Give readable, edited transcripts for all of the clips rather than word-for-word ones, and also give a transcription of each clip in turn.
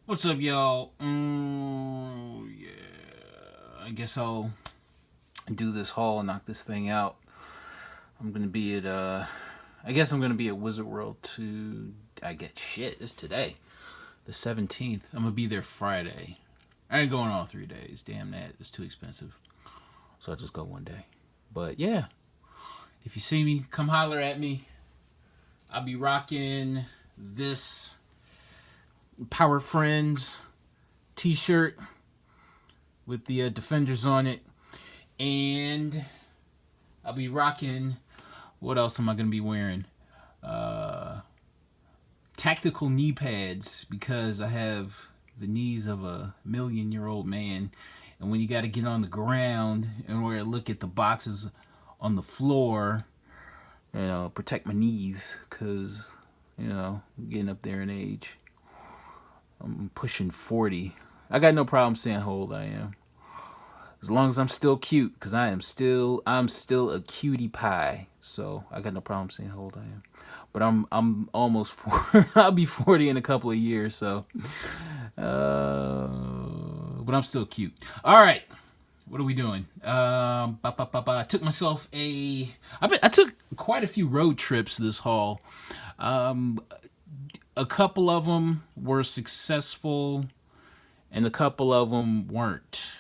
What's up, y'all? Yeah, I guess I'll do this haul, knock this thing out. I'm gonna be at I guess I'm gonna be at Wizard World to. I get shit. It's today, the 17th. I'm gonna be there Friday. I ain't going all 3 days. Damn that, it's too expensive. So I'll just go one day. But yeah, if you see me, come holler at me. I'll be rocking this Power Friends T-shirt with the Defenders on it, and I'll be rocking. What else am I gonna be wearing? Uh, Tactical knee pads because I have the knees of a million-year-old man, and when you got to get on the ground in order to look at the boxes on the floor, protect my knees because I'm getting up there in age. I'm pushing 40. I got no problem saying how old I am. As long as I'm still cute, because I'm still a cutie pie. So I got no problem saying how old I am. But I'm almost 4. I'll be 40 in a couple of years. So, but I'm still cute. All right, what are we doing? I took myself I took quite a few road trips this haul. A couple of them were successful, and a couple of them weren't.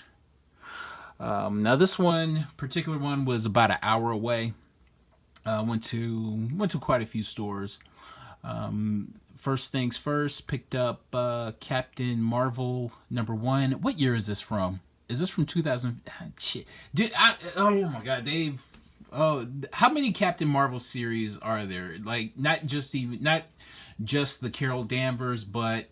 Now this particular one was about an hour away. Went to quite a few stores. First things first, picked up Captain Marvel #1. What year is this from? Is this from 2000? Shit, dude! Oh my god, they've. Oh, how many Captain Marvel series are there? Like not just the Carol Danvers, but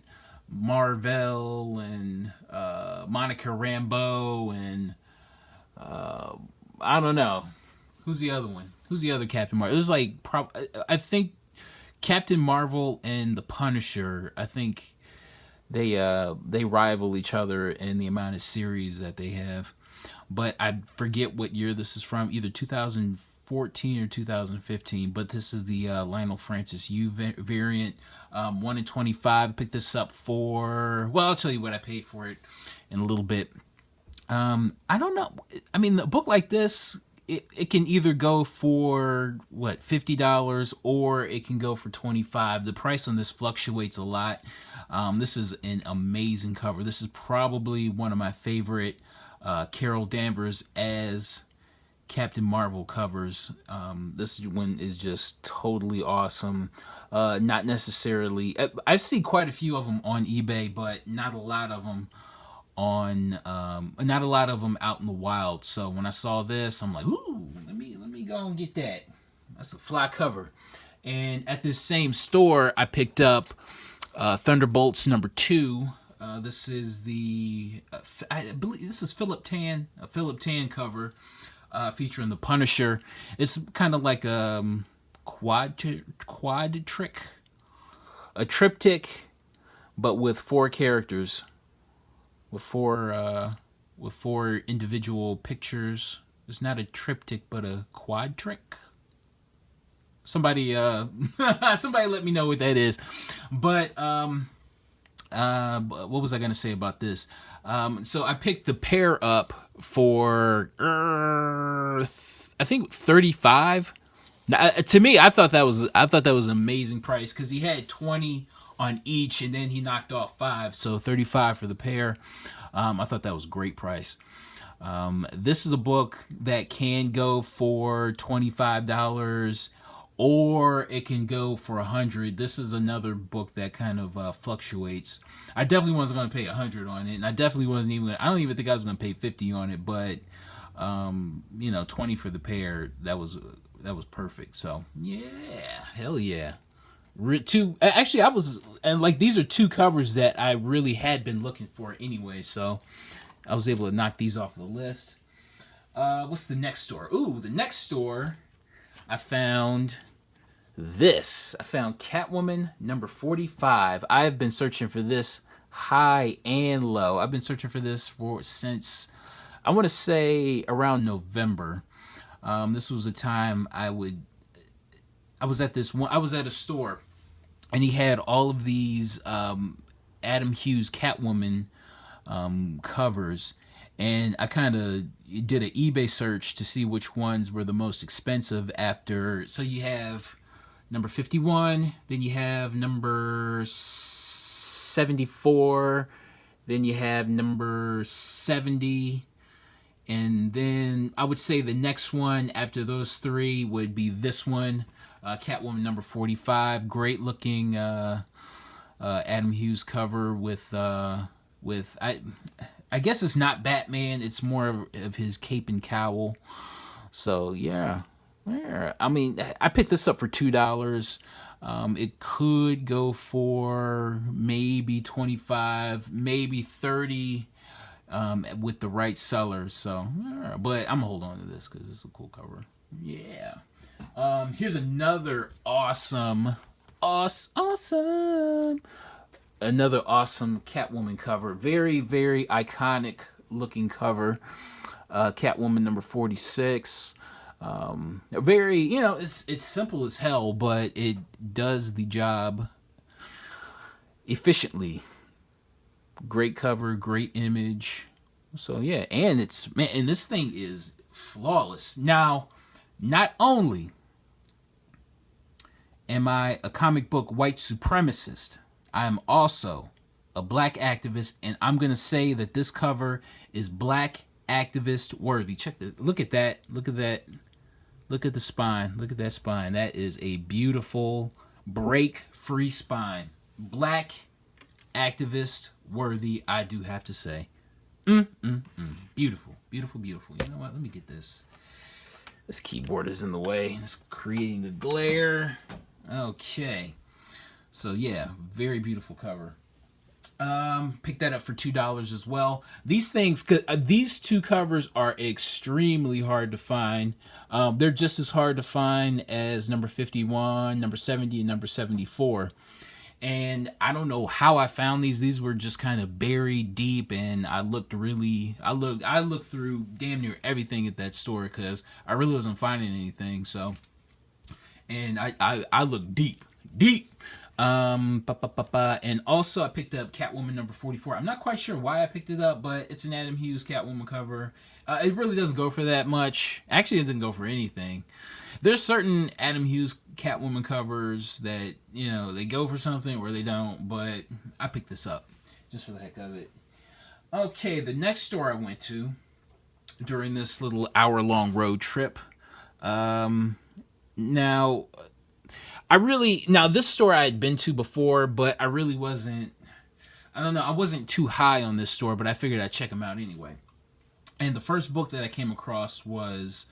Marvel and Monica Rambeau and I don't know. Who's the other one? Who's the other Captain Marvel? It was like I think Captain Marvel and the Punisher. I think they rival each other in the amount of series that they have. But I forget what year this is from, either 2014 or 2015. But this is the Lionel Francis U variant, 1 in 25. I picked this up for, well, I'll tell you what I paid for it in a little bit. I don't know. I mean, a book like this, it can either go for what, $50, or it can go for 25. The price on this fluctuates a lot. This is an amazing cover. This is probably one of my favorite Carol Danvers as Captain Marvel covers. This one is just totally awesome. Not necessarily. I see quite a few of them on eBay, but not a lot of them out in the wild. So when I saw this, I'm like, ooh, let me go and get that. That's a fly cover. And at this same store, I picked up Thunderbolts #2. This is I believe this is a Philip Tan cover featuring the Punisher. It's kind of like a quad trick, a triptych, but with 4 characters, with four individual pictures. It's not a triptych, but a quad trick. Somebody somebody let me know what that is. But what was I gonna say about this? So I picked the pair up for I think 35. Now, to me, I thought that was an amazing price because he had 20 on each, and then he knocked off 5, so 35 for the pair. I thought that was a great price. This is a book that can go for $25, or it can go for 100. This is another book that kind of fluctuates. I definitely wasn't going to pay 100 on it, and I definitely wasn't even. I don't even think I was going to pay 50 on it, but 20 for the pair. That was perfect. So yeah, hell yeah. Two actually, I was, and like, these are 2 covers that I really had been looking for anyway. So I was able to knock these off the list. What's the next store? Ooh, the next store, I found this. I found Catwoman #45. I've been searching for this high and low. I've been searching for this since, I want to say, around November. This was a time I was at a store, and he had all of these Adam Hughes Catwoman covers, and I kind of did an eBay search to see which ones were the most expensive after. So you have number 51, then you have number 74, then you have number 70, and then I would say the next one after those three would be this one, Catwoman number 45. Great looking Adam Hughes cover with I guess it's not Batman, it's more of his cape and cowl. So yeah. I mean, I picked this up for $2. It could go for maybe 25, maybe 30, with the right seller. So, but I'm gonna hold on to this because it's a cool cover. Yeah. Here's another awesome, another awesome Catwoman cover. Very, very iconic looking cover. Catwoman number 46. Very, it's simple as hell, but it does the job efficiently. Great cover, great image. So yeah, and and this thing is flawless. Now, not only am I a comic book white supremacist, I am also a black activist, and I'm gonna say that this cover is black activist worthy. Look at that. Look at that. Look at the spine. Look at that spine. That is a beautiful break-free spine. Black activist worthy, I do have to say. Beautiful, beautiful, beautiful. You know what? Let me get this. This keyboard is in the way. It's creating a glare. Okay. So yeah, very beautiful cover. Pick that up for $2 as well. These things, these two covers are extremely hard to find. They're just as hard to find as number 51, number 70, and number 74. And I don't know how I found these. These were just kind of buried deep, and I looked through damn near everything at that store because I really wasn't finding anything. So, and I looked deep. And also I picked up Catwoman number 44. I'm not quite sure why I picked it up, but it's an Adam Hughes Catwoman cover. It really doesn't go for that much. Actually, it didn't go for anything. There's certain Adam Hughes Catwoman covers that, they go for something or they don't, but I picked this up just for the heck of it. Okay, the next store I went to during this little hour-long road trip. Now, this store I had been to before, but I really wasn't, I wasn't too high on this store, but I figured I'd check them out anyway. And the first book that I came across was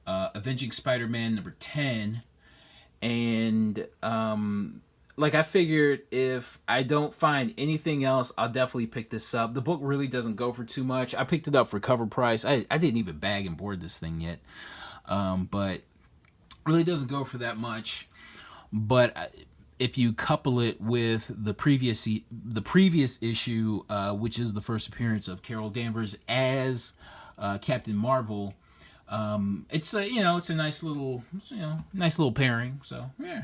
Avenging Spider-Man number 10. And, I figured if I don't find anything else, I'll definitely pick this up. The book really doesn't go for too much. I picked it up for cover price. I didn't even bag and board this thing yet. But really doesn't go for that much. But if you couple it with the previous issue, which is the first appearance of Carol Danvers as Captain Marvel, it's a nice little pairing. So yeah.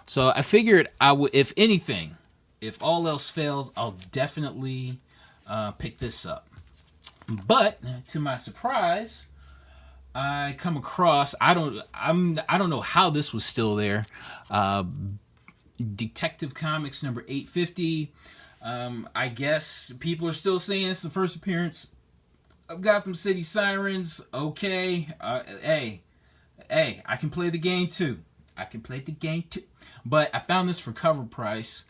So I figured I would, if anything, if all else fails, I'll definitely pick this up. But to my surprise, I come across, I don't know how this was still there. Detective Comics number 850. I guess people are still saying it's the first appearance of Gotham City Sirens. Okay. Hey, I can play the game too. But I found this for cover price,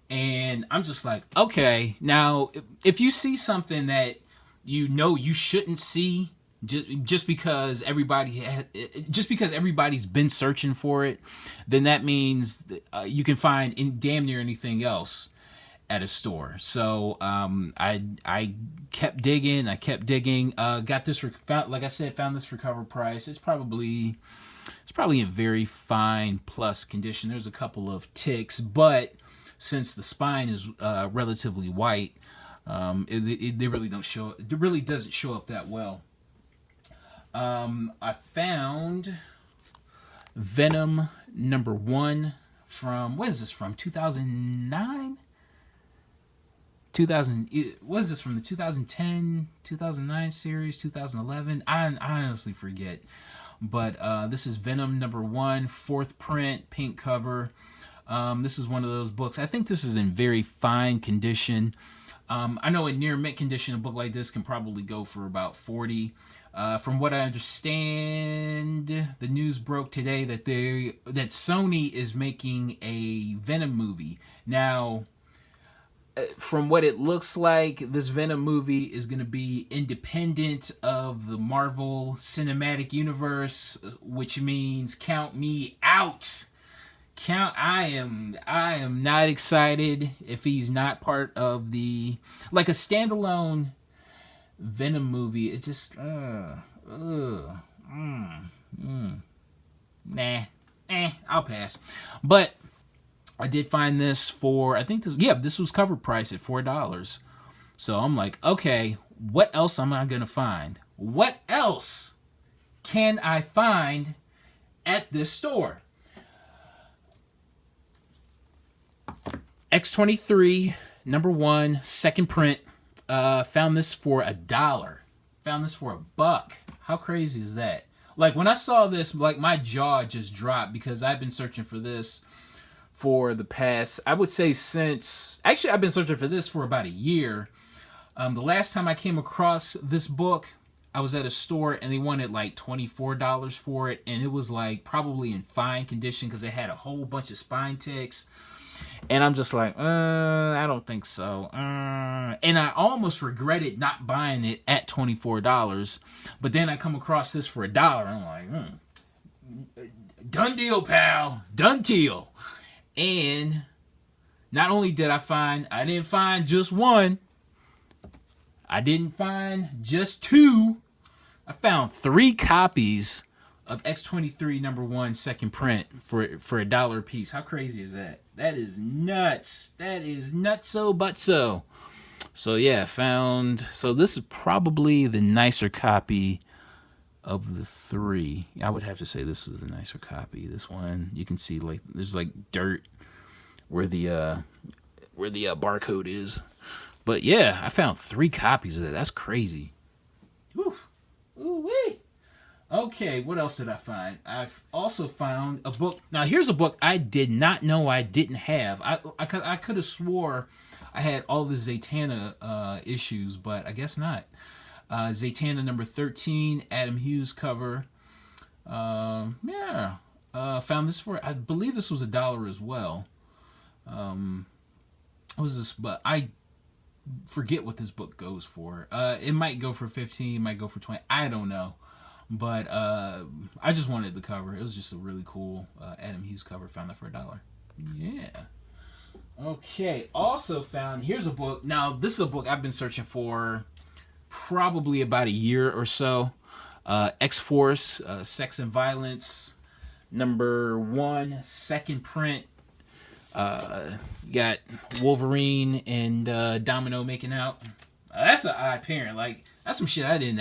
and I'm just like, okay. Now, if you see something that you shouldn't see, just because everybody's been searching for it, then that means you can find in damn near anything else at a store. So I kept digging. Got this found this for cover price. It's probably in very fine plus condition. There's a couple of ticks, but since the spine is relatively white, it really doesn't show up that well. I found Venom number 1 from, what is this from, 2009? 2000, what is this from the 2010, 2009 series, 2011? I honestly forget. But this is Venom #1, 4th print, pink cover. This is one of those books. I think this is in very fine condition. I know in near mint condition, a book like this can probably go for about $40. From what I understand, the news broke today that Sony is making a Venom movie. Now, from what it looks like, this Venom movie is going to be independent of the Marvel Cinematic Universe, which means count me out. I am not excited if he's not part of the, like, a standalone Venom movie. It's just I'll pass. But I did find this for, I think this was cover price at $4. So I'm like, okay, what else am I gonna find? What else can I find at this store? X-23 #1, 2nd print. Found this for $1. Found this for $1. How crazy is that? Like, when I saw this, like, my jaw just dropped, because I've been searching for this for the past, I would say actually I've been searching for this for about a year. The last time I came across this book, I was at a store and they wanted like $24 for it, and it was like probably in fine condition because it had a whole bunch of spine ticks. And I'm just like, I don't think so. And I almost regretted not buying it at $24. But then I come across this for $1. I'm like, done deal, pal. Done deal. And not only did I didn't find just one. I didn't find just two. I found 3 copies of X-23 #1, 2nd print for $1 a piece. How crazy is that? That is nuts. That is nutso butso. So yeah, so this is probably the nicer copy of the 3. I would have to say this is the nicer copy. This one, you can see like there's like dirt where the barcode is. But yeah, I found 3 copies of that. That's crazy. Woo. Ooh-wee. Okay, what else did I find? I've also found a book. Now, here's a book I did not know I didn't have. I could have swore I had all the Zatanna issues, but I guess not. Zatanna #13, Adam Hughes cover. Found this for, I believe this was $1 as well. What was this? But I forget what this book goes for. It might go for 15, it might go for 20. I don't know. But I just wanted the cover. It was just a really cool Adam Hughes cover. Found that for $1. Yeah. Okay. Also found, here's a book. Now, this is a book I've been searching for probably about a year or so. X-Force, Sex and Violence, #1, 2nd print. You got Wolverine and Domino making out. That's an odd pairing. Like, that's some shit I didn't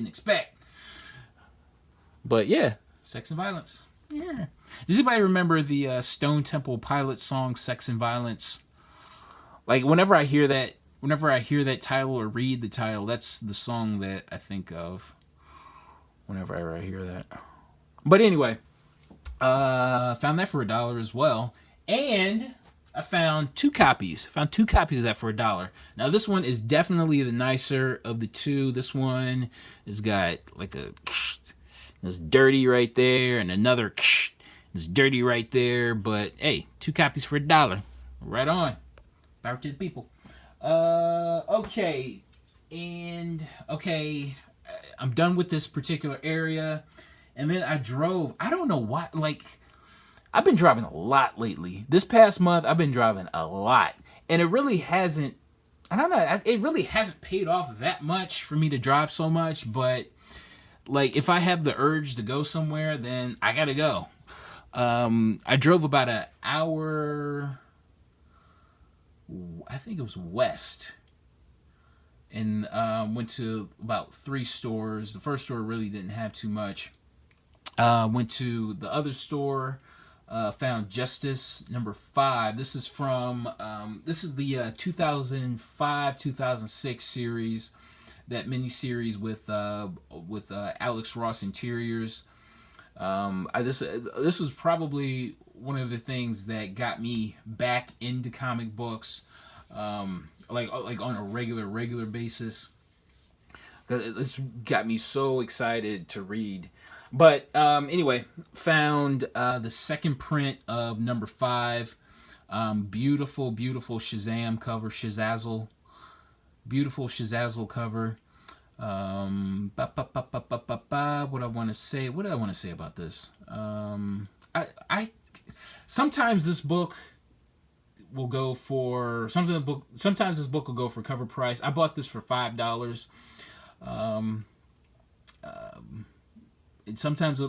expect. But yeah, Sex and Violence. Yeah. Does anybody remember the Stone Temple Pilots song "Sex and Violence"? Like, whenever I hear that title or read the title, that's the song that I think of whenever I hear that. But anyway, found that for $1 as well, and I found 2 copies. Found 2 copies of that for $1. Now, this one is definitely the nicer of the 2. This one has got like it's dirty right there, and another is dirty right there. But hey, 2 copies for $1. Right on. Power to the people. Okay. I'm done with this particular area. And then I drove. I don't know why. Like, I've been driving a lot lately. This past month, I've been driving a lot. And it really hasn't, I don't know, it really hasn't paid off that much for me to drive so much. But, like, if I have the urge to go somewhere, then I gotta go. I drove about an hour, I think it was west. And went to about 3 stores. The first store really didn't have too much. Went to the other store. Found Justice number 5. This is from this is the 2005-2006 series, that miniseries with Alex Ross Interiors. This was probably one of the things that got me back into comic books, like on a regular basis. This got me so excited to read. But anyway, found the second print of number 5. Beautiful Shazam cover, beautiful Shazazzle cover. What I want to say? What do I want to say about this? I sometimes this book will go for something. Sometimes this book will go for cover price. I bought this for $5. And sometimes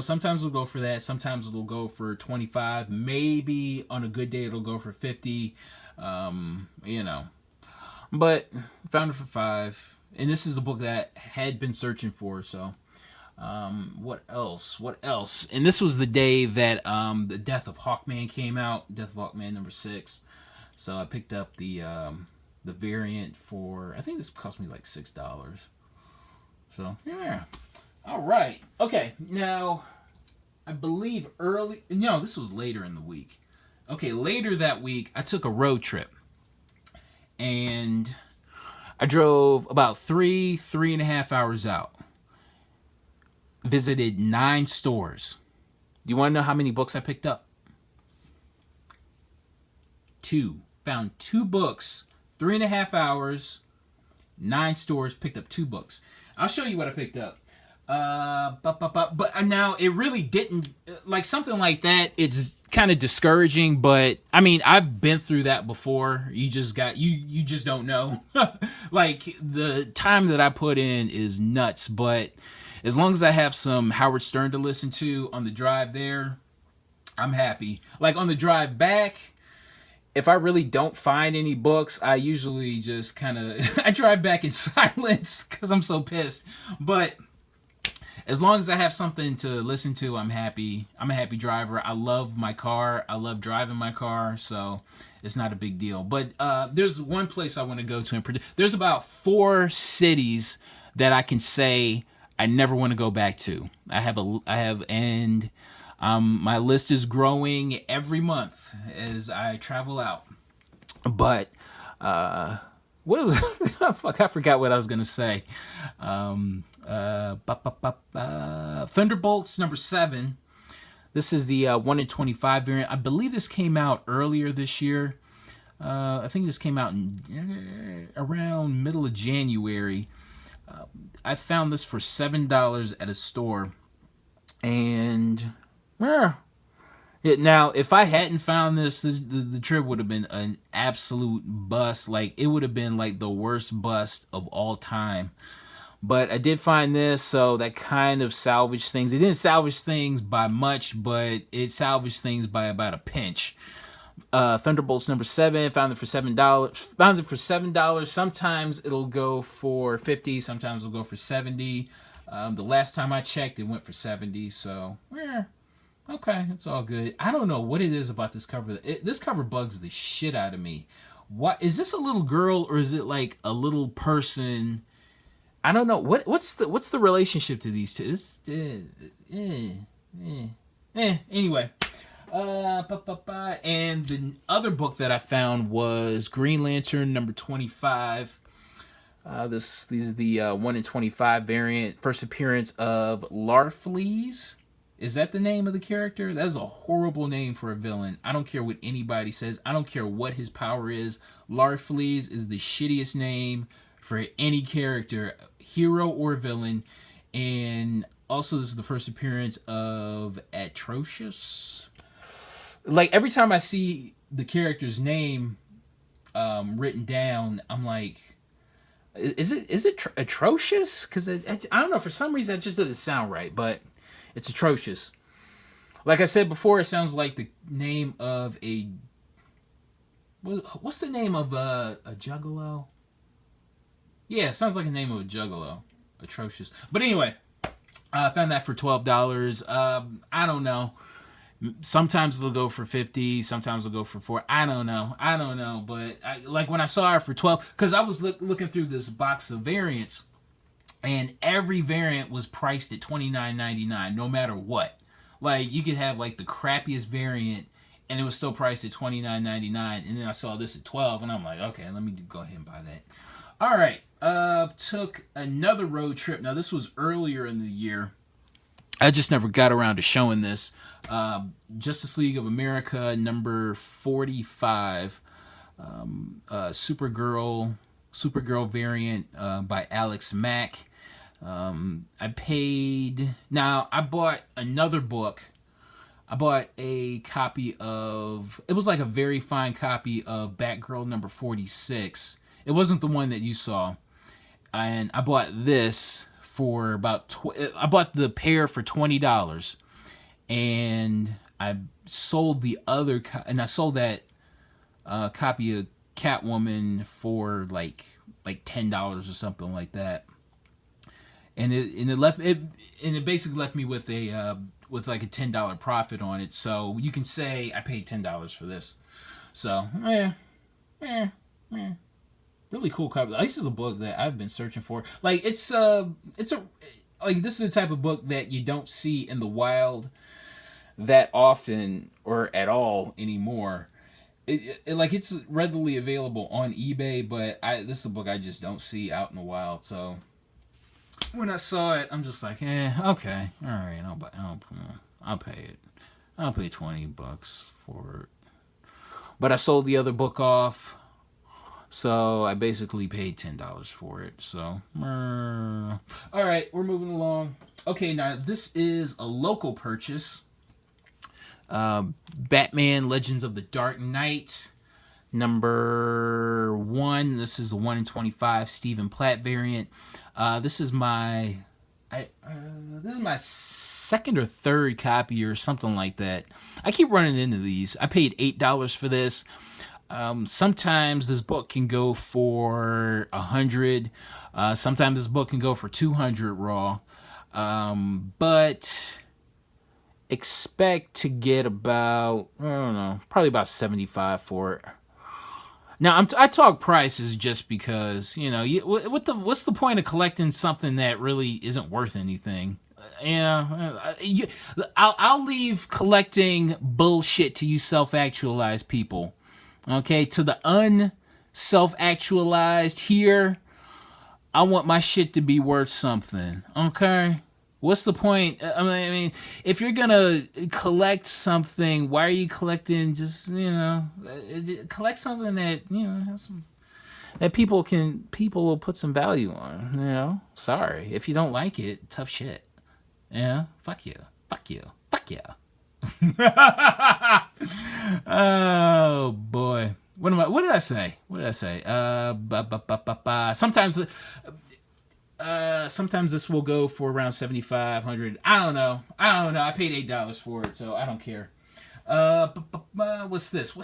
sometimes it'll go for that. Sometimes it'll go for 25. Maybe on a good day it'll go for 50. But found it for 5. And this is a book that I had been searching for. So, what else? And this was the day that the Death of Hawkman came out. Death of Hawkman number 6. So I picked up the variant for, I think this cost me like $6. So yeah. All right. Okay. Now, I believe this was later in the week. Okay, later that week, I took a road trip. And I drove about 3.5 hours out. Visited 9 stores. Do you want to know how many books I picked up? 2. Found 2 books, 3.5 hours, 9 stores, picked up 2 books. I'll show you what I picked up. But now it really didn't, like something like that. It's kind of discouraging, but I mean, I've been through that before. You just don't know. Like the time that I put in is nuts, but as long as I have some Howard Stern to listen to on the drive there, I'm happy. Like on the drive back, if I really don't find any books, I usually just kind of I drive back in silence because I'm so pissed. But as long as I have something to listen to, I'm happy. I'm a happy driver. I love my car. I love driving my car, so it's not a big deal. But there's one place I want to go to. There's about 4 cities that I can say I never want to go back to. And my list is growing every month as I travel out. But what was fuck? I forgot what I was gonna say. Thunderbolts number 7. This is the 1 in 25 variant. I believe this came out earlier this year. I think this came out around middle of January. I found this for $7 at a store, and now if I hadn't found the trip would have been an absolute bust. Like it would have been like the worst bust of all time. But I did find this, so that kind of salvaged things. It didn't salvage things by much, but it salvaged things by about a pinch. Thunderbolts number 7, found it for $7. Found it for $7. Sometimes it'll go for 50. Sometimes it'll go for 70. The last time I checked, it went for 70. So, okay, it's all good. I don't know what it is about this cover. This cover bugs the shit out of me. What is this? A little girl or is it like a little person? I don't know. What's the relationship to these two? Anyway. And the other book that I found was Green Lantern number 25. This is the 1 in 25 variant. First appearance of Larfleeze. Is that the name of the character? That is a horrible name for a villain. I don't care what anybody says. I don't care what his power is. Larfleeze is the shittiest name for any character, hero or villain. And also this is the first appearance of Atrocious. Like every time I see the character's name written down, I'm like, is it Atrocious? Because I don't know, for some reason that just doesn't sound right, but it's Atrocious. Like I said before, it sounds like the name of what's the name of a juggalo? Yeah, it sounds like the name of a juggalo. Atrocious. But anyway, I found that for $12. I don't know. Sometimes it'll go for 50, sometimes it'll go for 4. I don't know, but like when I saw it for 12, because I was looking through this box of variants, and every variant was priced at $29.99 no matter what. Like you could have like the crappiest variant and it was still priced at $29.99, and then I saw this at 12, and I'm like, okay, let me go ahead and buy that. All right, took another road trip. Now this was earlier in the year. I just never got around to showing this. Justice League of America number 45, Supergirl variant by Alex Mack. I paid. Now I bought another book. I bought a copy of. It was like a very fine copy of Batgirl number 46. It wasn't the one that you saw, and I bought this for about. I bought the pair for $20, and I sold the other. And I sold that copy of Catwoman for like $10 or something like that. And it basically left me with a with like a $10 profit on it. So you can say I paid $10 for this. So really cool copy. This is a book that I've been searching for. Like it's a like this is the type of book that you don't see in the wild that often or at all anymore. Like it's readily available on eBay, but this is a book I just don't see out in the wild. So when I saw it, I'm just like, okay, all right, I'll pay it. I'll pay $20 for it. But I sold the other book off, so I basically paid $10 for it. So, all right, we're moving along. Okay, now this is a local purchase. Batman Legends of the Dark Knight number 1. This is the 1 in 25 Stephen Platt variant. This is my second or third copy or something like that. I keep running into these. I paid $8 for this. Sometimes this book can go for $100. Sometimes this book can go for $200 raw. But expect to get about, I don't know, probably about $75 for it. Now I talk prices just because, you know, what's the point of collecting something that really isn't worth anything? I'll leave collecting bullshit to you self-actualized people. Okay, to the unself-actualized here, I want my shit to be worth something. Okay. What's the point? I mean, if you're gonna collect something, why are you collecting? Just collect something that has some, that people will put some value on. Sorry if you don't like it. Tough shit. Yeah, fuck you. Oh boy, what did I say? Sometimes this will go for around $7,500. I don't know. I paid $8 for it, so I don't care. What's this?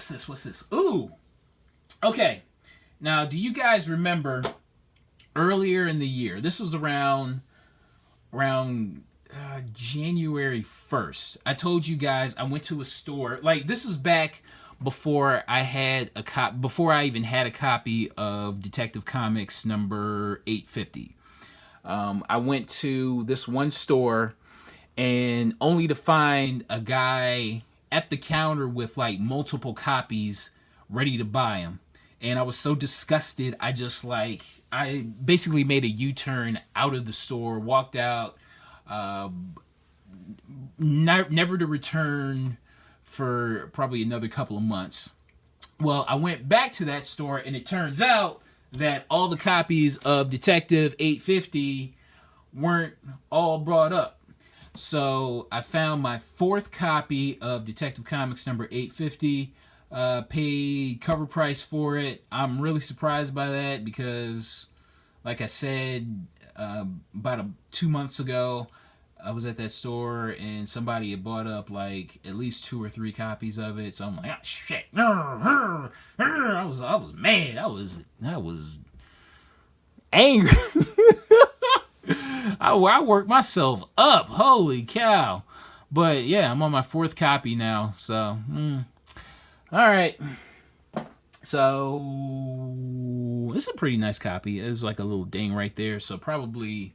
Ooh. Okay. Now, do you guys remember earlier in the year? This was around January 1st. I told you guys I went to a store. Like this was back before I even had a copy of Detective Comics number 850. I went to this one store and only to find a guy at the counter with like multiple copies ready to buy them. And I was so disgusted, I basically made a U-turn out of the store, walked out, never to return for probably another couple of months. Well, I went back to that store and it turns out that all the copies of Detective 850 weren't all brought up. So I found my fourth copy of Detective Comics number 850, paid cover price for it. I'm really surprised by that because, like I said, about 2 months ago, I was at that store and somebody had bought up like at least 2 or 3 copies of it. So I'm like, shit. I was mad. I was angry. I worked myself up. Holy cow. But yeah, I'm on my 4th copy now. So, all right. So this is a pretty nice copy. It's like a little ding right there. So probably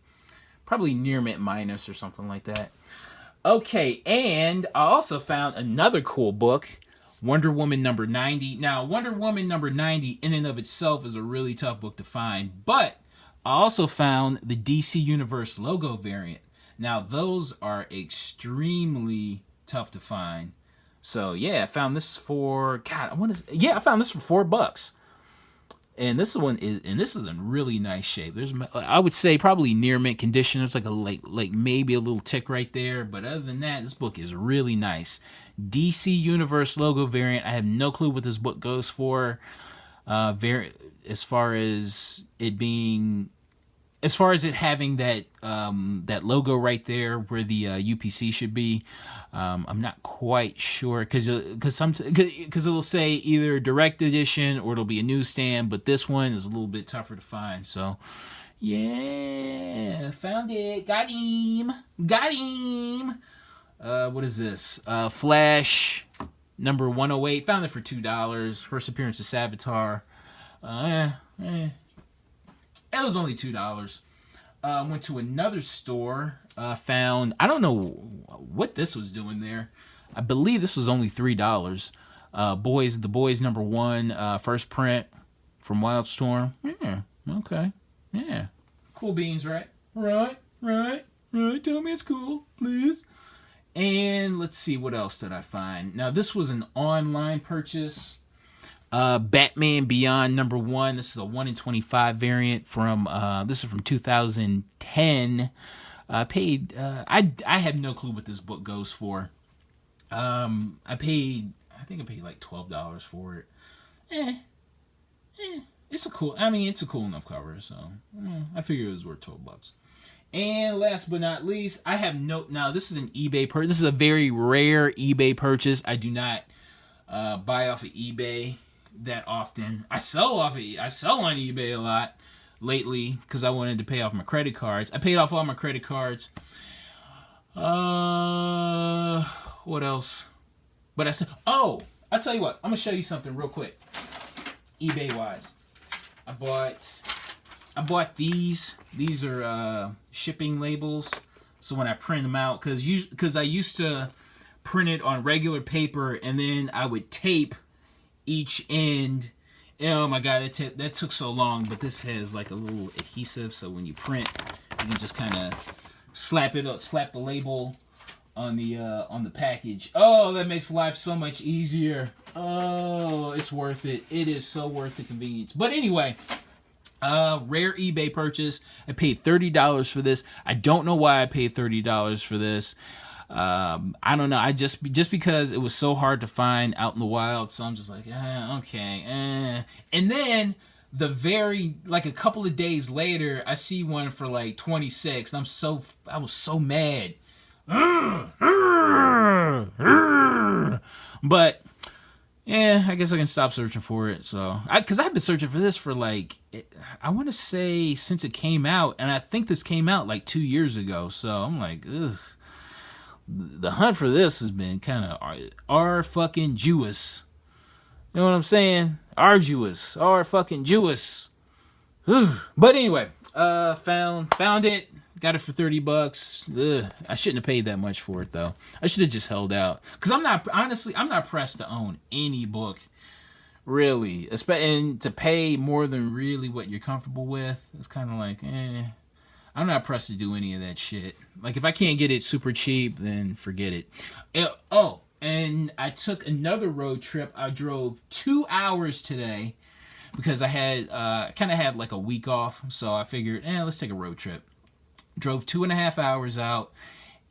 near mint minus or something like that. Okay, and I also found another cool book, Wonder Woman number 90. Now, Wonder Woman number 90 in and of itself is a really tough book to find, but I also found the DC Universe logo variant. Now, those are extremely tough to find. So, yeah, I found this for, God, I found this for $4. And this is in really nice shape. There's, I would say, probably near mint condition. There's like maybe a little tick right there, but other than that, this book is really nice. DC Universe logo variant. I have no clue what this book goes for. As far as it having that logo right there where the UPC should be. I'm not quite sure because it'll say either direct edition or it'll be a newsstand, but this one is a little bit tougher to find. So, yeah, found it. Got him. What is this? Flash number 108. Found it for $2. First appearance of Savitar. It was only $2. Went to another store, found, I don't know what this was doing there. I believe this was only $3. The Boys number 1, first print from Wildstorm. Yeah, okay. Yeah. Cool beans, right? Right. Tell me it's cool, please. And let's see, what else did I find? Now, this was an online purchase. Batman Beyond number 1. This is a 1 in 25 variant from this is from 2010. I have no clue what this book goes for. I think I paid like $12 for it. It's a cool enough cover, so I figured it was worth $12. And last but not least, now this is an eBay purchase. This is a very rare eBay purchase. I do not buy off of eBay that often. I sell on eBay a lot lately because I wanted to pay off my credit cards. I paid off all my credit cards. What else? But I'll tell you what. I'm gonna show you something real quick. eBay wise, I bought these. These are shipping labels. So when I print them out, because I used to print it on regular paper and then I would tape each end. Oh my god, that took so long. But this has like a little adhesive, so when you print, you can just kind of slap the label on the package. Oh, that makes life so much easier. Oh, it's worth it. It is so worth the convenience. But anyway, rare eBay purchase. I paid $30 for this. I don't know why I paid $30 for this. I don't know. I just because it was so hard to find out in the wild, so I'm just like, okay. And then a couple of days later, I see one for like 26. And I was so mad. But yeah, I guess I can stop searching for it. So, because I've been searching for this for I want to say since it came out, and I think this came out like 2 years ago. So I'm like, ugh. The hunt for this has been kind of fucking Jewess. You know what I'm saying? Arduous. Fucking Jewess. But anyway, found it. Got it for $30. Ugh, I shouldn't have paid that much for it though. I should have just held out. Cause I'm not pressed to own any book, really. And to pay more than really what you're comfortable with, it's kind of like, I'm not pressed to do any of that shit. Like, if I can't get it super cheap, then forget it. And I took another road trip. I drove 2 hours today because I kind of had like a week off. So I figured, let's take a road trip. Drove 2.5 hours out.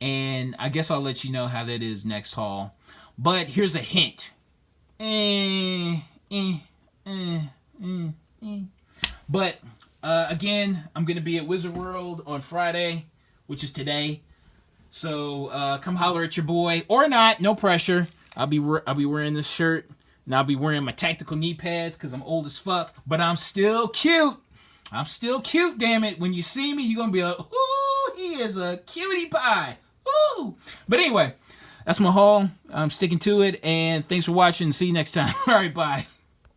And I guess I'll let you know how that is next haul. But here's a hint. But again, I'm going to be at Wizard World on Friday, which is today. So come holler at your boy. Or not, no pressure. I'll be wearing this shirt. And I'll be wearing my tactical knee pads because I'm old as fuck. But I'm still cute. Damn it. When you see me, you're going to be like, ooh, he is a cutie pie. Ooh. But anyway, that's my haul. I'm sticking to it, and thanks for watching. See you next time. All right, bye.